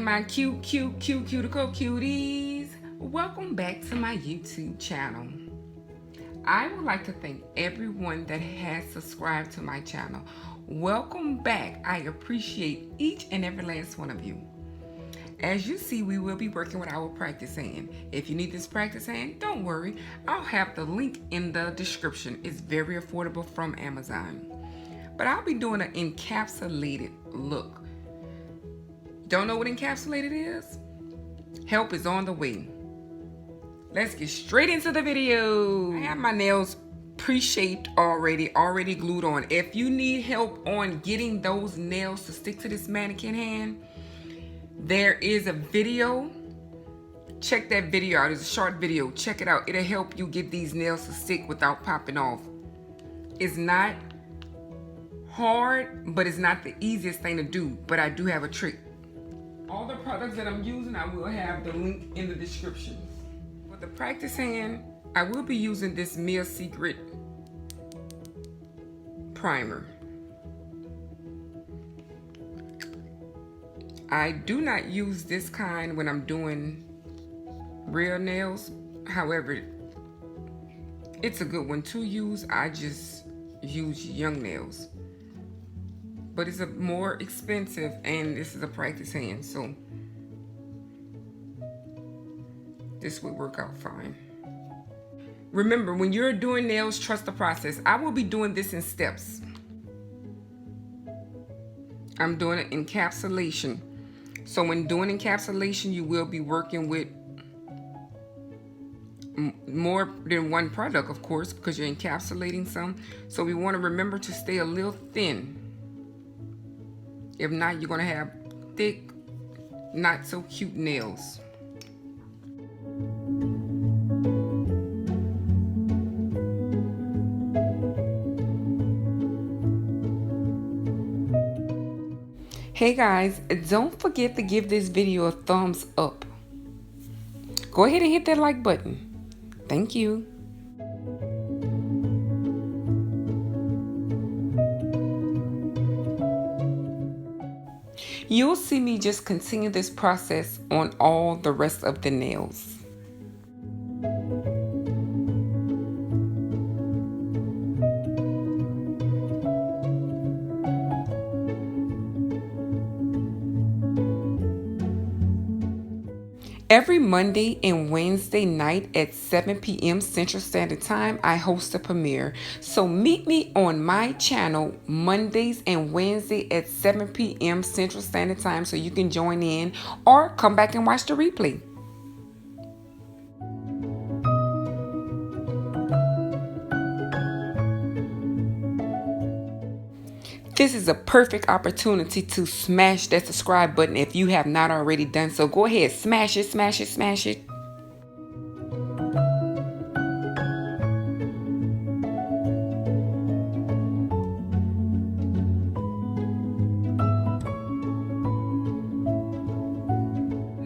my cuticle cuties. Welcome back to my YouTube channel. I would like to thank everyone that has subscribed to my channel. Welcome back. I appreciate each and every last one of you. As you see, we will be working with our practice hand. If you need this practice hand, don't worry. I'll have the link in the description. It's very affordable from Amazon. But I'll be doing an encapsulated look. Don't know what encapsulated is? Help is on the way. Let's get straight into the video. I have my nails pre-shaped already glued on. If you need help on getting those nails to stick to this mannequin hand, there is a video. Check that video out. It's a short video. Check it out. It'll help you get these nails to stick without popping off. It's not hard, but it's not the easiest thing to do. But I do have a trick. All the products that I'm using, I will have the link in the description. For the practice hand, I will be using this Mia Secret primer. I do not use this kind when I'm doing real nails. However, it's a good one to use. I just use young nails. But it's a more expensive, and this is a practice hand, so this would work out fine. Remember, when you're doing nails, trust the process. I will be doing this in steps. I'm doing an encapsulation. So when doing encapsulation, you will be working with more than one product, of course, because you're encapsulating some. So we want to remember to stay a little thin. If not, you're going to have thick, not so cute nails. Hey guys, don't forget to give this video a thumbs up. Go ahead and hit that like button. Thank you. You'll see me just continue this process on all the rest of the nails. Every Monday and Wednesday night at 7 p.m. Central Standard Time, I host a premiere. So meet me on my channel Mondays and Wednesdays at 7 p.m. Central Standard Time so you can join in or come back and watch the replay. This is a perfect opportunity to smash that subscribe button if you have not already done so. Go ahead, smash it, smash it, smash it.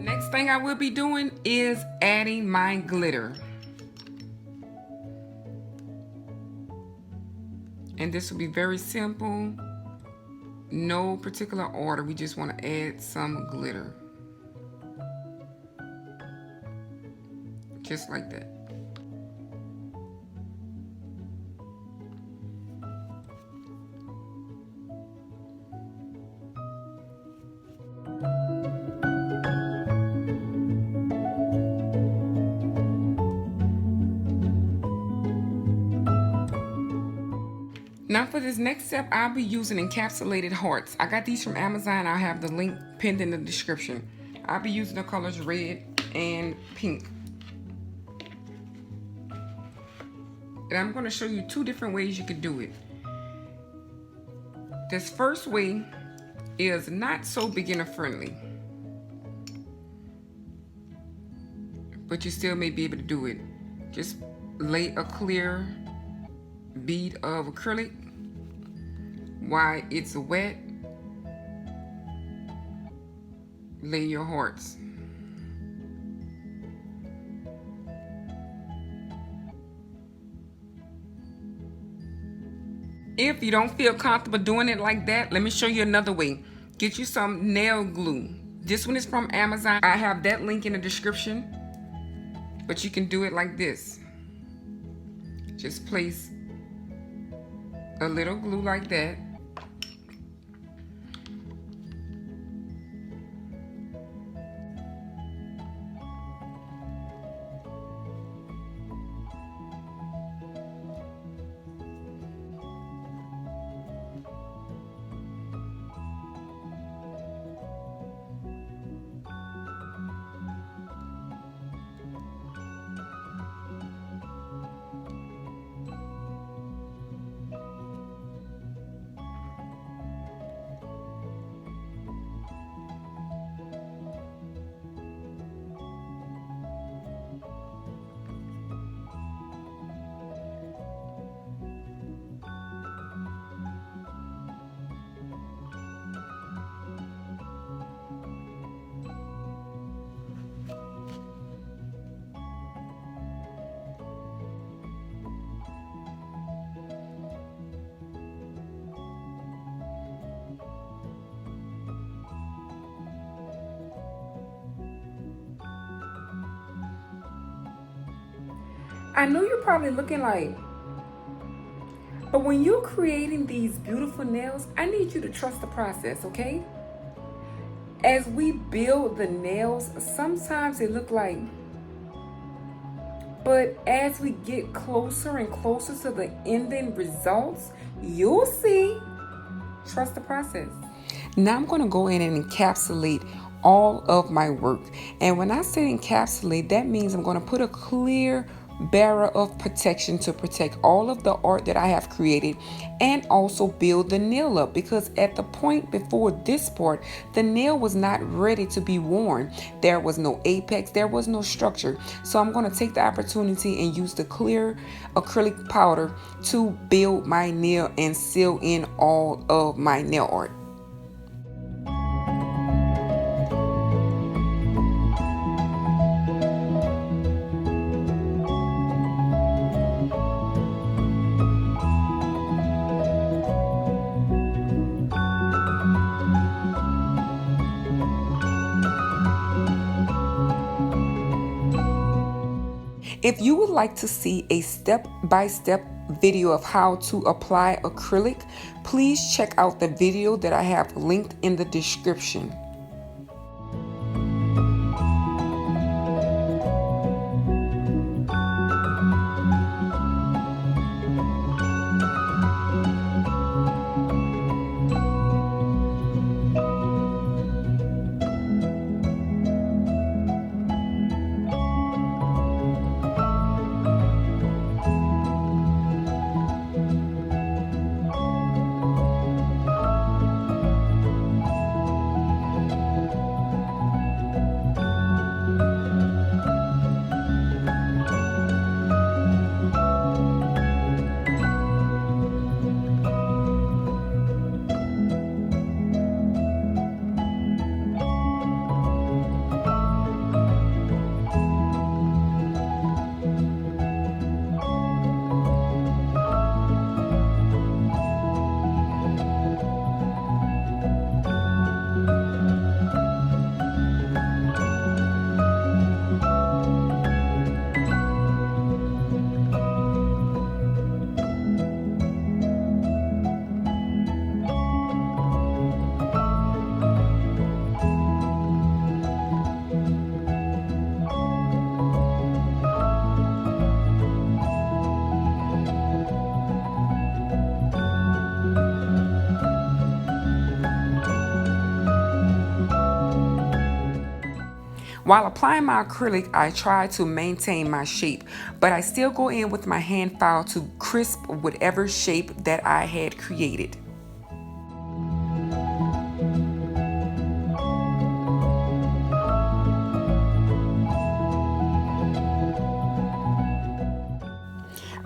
Next thing I will be doing is adding my glitter. And this will be very simple. No particular order. We just want to add some glitter. Just like that. Now for this next step, I'll be using encapsulated hearts. I got these from Amazon. I'll have the link pinned in the description. I'll be using the colors red and pink. And I'm going to show you two different ways you can do it. This first way is not so beginner friendly, but you still may be able to do it. Just lay a clear bead of acrylic while it's wet. Lay your hearts. If you don't feel comfortable doing it like that, let me show you another way. Get you some nail glue. This one is from Amazon. I have that link in the description, but you can do it like this. Just place a little glue like that. I know you're probably looking like, but when you're creating these beautiful nails, I need you to trust the process, okay? As we build the nails, sometimes they look like, but as we get closer and closer to the ending results, you'll see. Trust the process. Now I'm going to go in and encapsulate all of my work. And when I say encapsulate, that means I'm going to put a clear barrier of protection to protect all of the art that I have created, and also build the nail up, because at the point before this part, the nail was not ready to be worn. There was no apex, there was no structure. So I'm going to take the opportunity and use the clear acrylic powder to build my nail and seal in all of my nail art. If you would like to see a step-by-step video of how to apply acrylic, please check out the video that I have linked in the description. While applying my acrylic, I try to maintain my shape, but I still go in with my hand file to crisp whatever shape that I had created.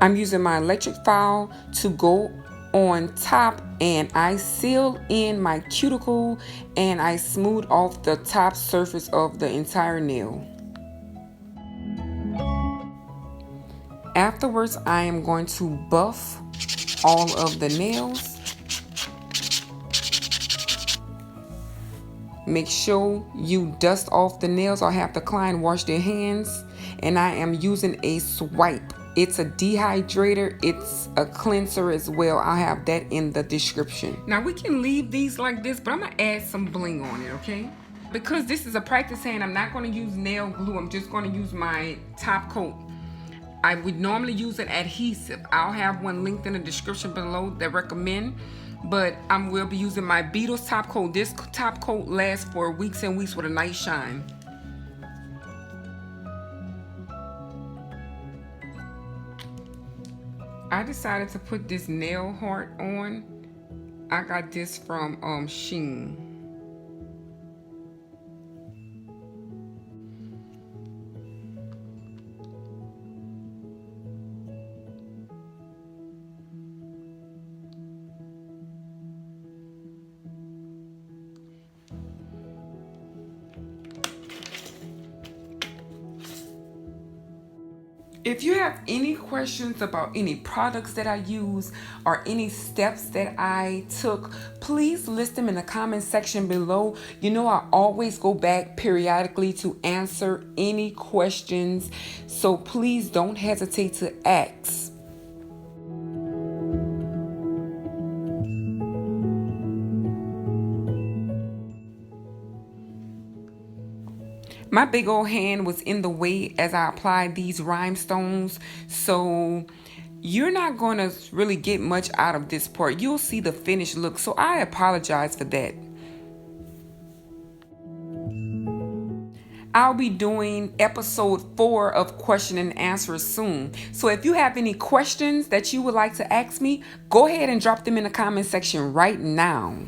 I'm using my electric file to go on top, and I seal in my cuticle and I smooth off the top surface of the entire nail. Afterwards, I am going to buff all of the nails. Make sure you dust off the nails or have the client wash their hands. And I am using a swipe. It's a dehydrator. It's a cleanser as well. I'll have that in the description. Now we can leave these like this, but I'm going to add some bling on it, okay? Because this is a practice hand, I'm not going to use nail glue. I'm just going to use my top coat. I would normally use an adhesive. I'll have one linked in the description below that recommend. But I will be using my Beetles top coat. This top coat lasts for weeks and weeks with a nice shine. I decided to put this nail heart on. I got this from Shein. If you have any questions about any products that I use or any steps that I took, please list them in the comment section below. You know, I always go back periodically to answer any questions, so please don't hesitate to ask. My big old hand was in the way as I applied these rhinestones, so you're not going to really get much out of this part. You'll see the finished look, so I apologize for that. I'll be doing episode 4 of question and answers soon. So if you have any questions that you would like to ask me, go ahead and drop them in the comment section right now.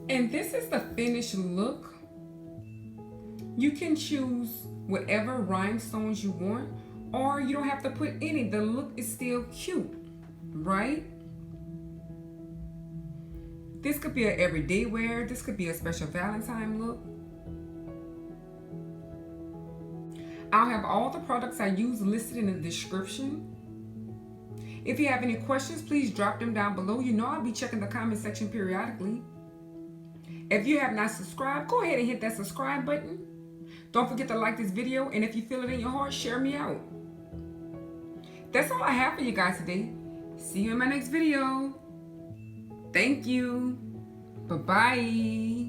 And this is the finished look. You can choose whatever rhinestones you want, or you don't have to put any. The look is still cute, right? This could be an everyday wear. This could be a special Valentine look. I'll have all the products I use listed in the description. If you have any questions, please drop them down below. You know I'll be checking the comment section periodically. If you have not subscribed, go ahead and hit that subscribe button. Don't forget to like this video, and if you feel it in your heart, share me out. That's all I have for you guys today. See you in my next video. Thank you. Bye-bye.